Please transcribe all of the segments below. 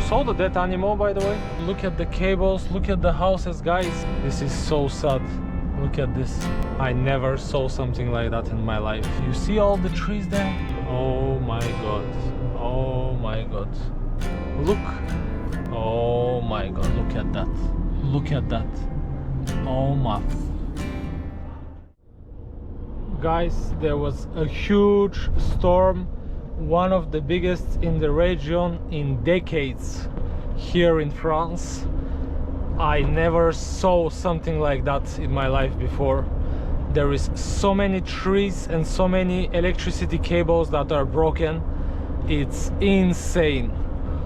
saw the dead animal, by the way? Look at the cables, look at the houses, guys. This is so sad. Look at this. I never saw something like that in my life. You see all the trees there? Oh my god. Oh my god. Look. Oh my god, look at that. Look at that. Oh my. Guys, there was a huge storm, one of the biggest in the region in decades here in France. I never saw something like that in my life before. There is so many trees and so many electricity cables that are broken. It's insane.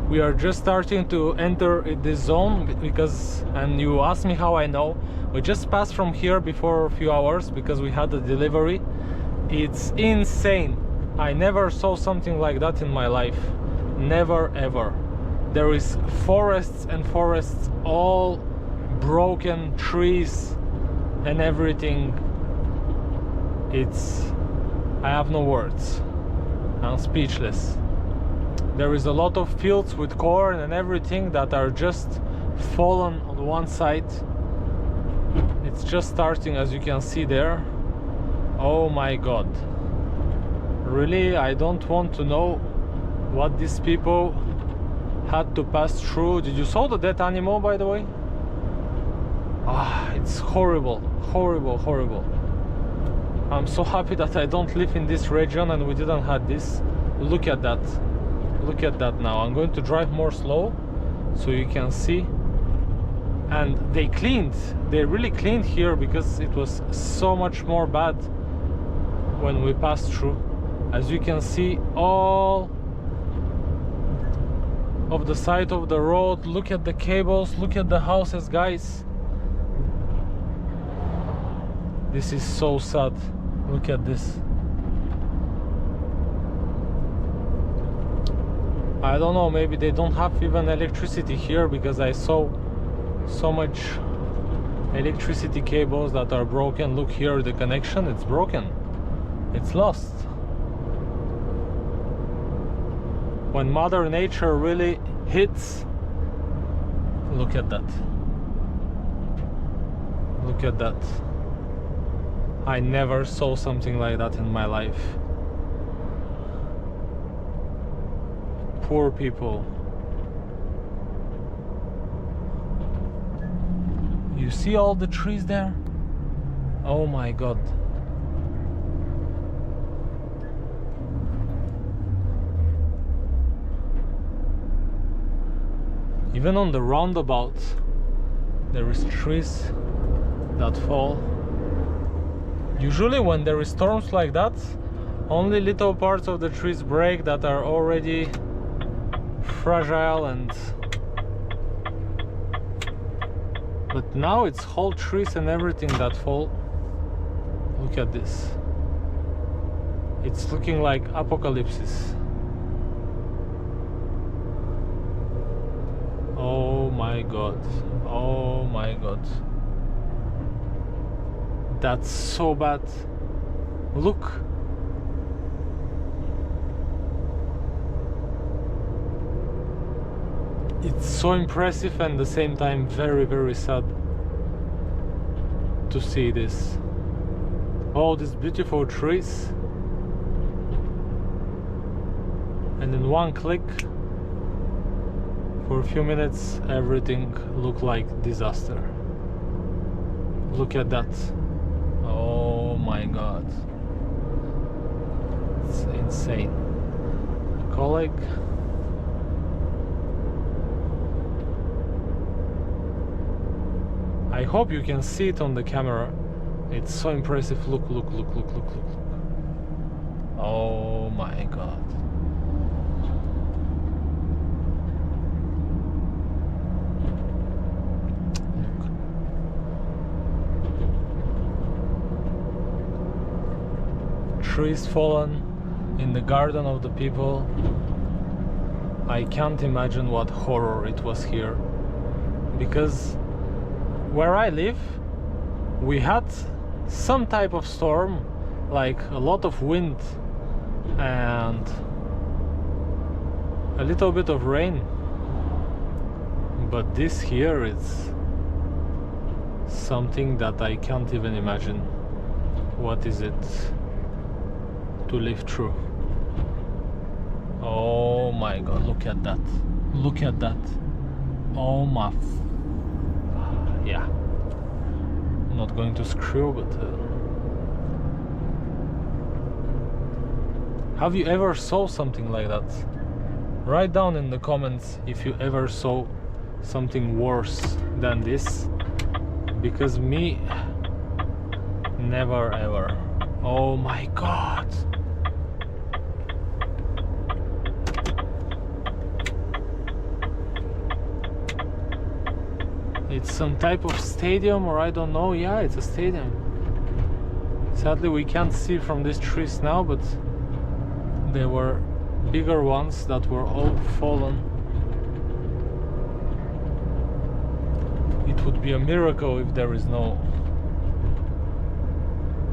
We are just starting to enter this zone because, and you asked me how I know, we just passed from here before a few hours because we had a delivery. It's insane. I never saw something like that in my life. Never ever. There is forests and forests, all broken trees and everything. I have no words. I'm speechless. There is a lot of fields with corn and everything that are just fallen on one side. It's just starting, as you can see there. Oh my god. Really, I don't want to know what these people had to pass through. Did you saw the dead animal, by the way? It's horrible, horrible, horrible. I'm so happy that I don't live in this region and we didn't have this. Look at that. Look at that now. I'm going to drive more slow so you can see. And they really cleaned here because it was so much more bad when we passed through. As you can see, all of the side of the road. Look at the cables, look at the houses, guys. This is so sad. Look at this. I don't know, maybe they don't have even electricity here because I saw so much electricity cables that are broken. Look here, the connection, it's broken. It's lost. When Mother Nature really hits, look at that. Look at that. I never saw something like that in my life. Poor people. You see all the trees there? Oh my god. Even on the roundabout, there is trees that fall. Usually when there is storms like that, only little parts of the trees break that are already fragile, but now it's whole trees and everything that fall. Look at this. It's looking like apocalypse. Oh my god. Oh my god. That's so bad. Look. It's so impressive and at the same time very, very sad to see this. All these beautiful trees, and in one click, for a few minutes, everything looked like disaster. Look at that. Oh my god. It's insane. A colleague. I hope you can see it on the camera. It's so impressive. Look, look, look, look, look, look. Oh my god. Trees fallen in the garden of the people. I can't imagine what horror it was here, because where I live we had some type of storm, like a lot of wind and a little bit of rain, But this here is something that I can't even imagine. What is it to live through? Oh my god, look at that. Look at that. Oh my yeah. I'm not going to screw, but have you ever saw something like that? Write down in the comments if you ever saw something worse than this, because me, never ever. Oh my god. It's some type of stadium, or I don't know. Yeah, it's a stadium. Sadly we can't see from these trees now, but there were bigger ones that were all fallen. It would be a miracle if there is no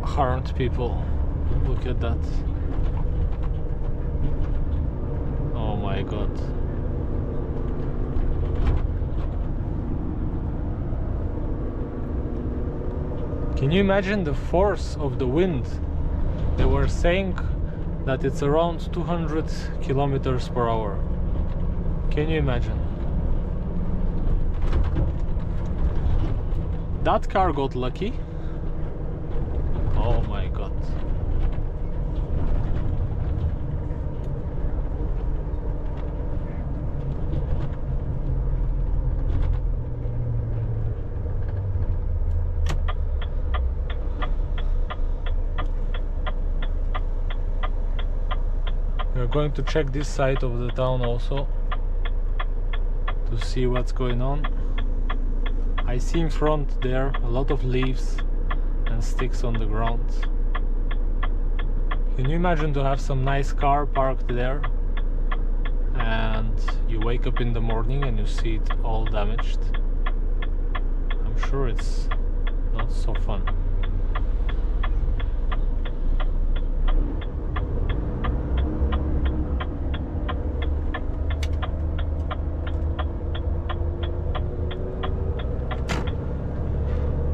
harmed people. Look at that. Oh my god. Can you imagine the force of the wind? They were saying that it's around 200 kilometers per hour. Can you imagine? That car got lucky. Oh my god. We're going to check this side of the town also to see what's going on. I see in front there a lot of leaves and sticks on the ground. Can you imagine to have some nice car parked there and you wake up in the morning and you see it all damaged? I'm sure it's not so fun.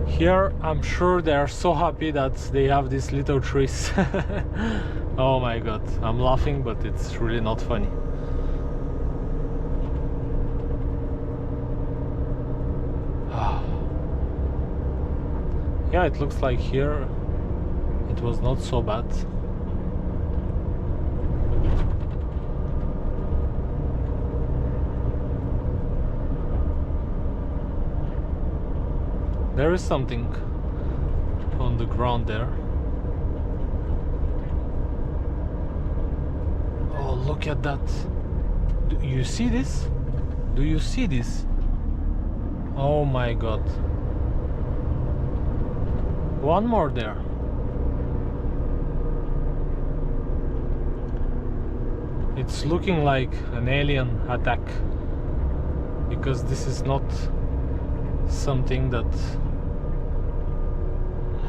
Here, I'm sure they are so happy that they have these little trees. Oh my god, I'm laughing, but it's really not funny. Yeah, it looks like here it was not so bad. There is something on the ground there. Oh, look at that. Do you see this? Do you see this? Oh my god. One more there. It's looking like an alien attack, because this is not something that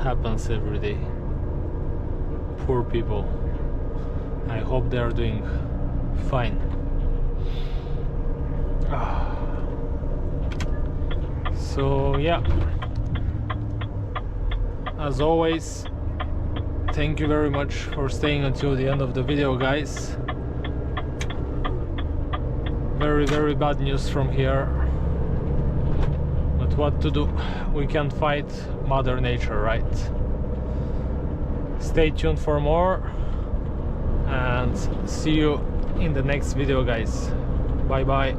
happens every day. Poor people. I hope they are doing fine. So yeah, as always, thank you very much for staying until the end of the video, guys. Very bad news from here, but what to do? We can't fight Mother Nature, right? Stay tuned for more and see you in the next video, guys. Bye bye.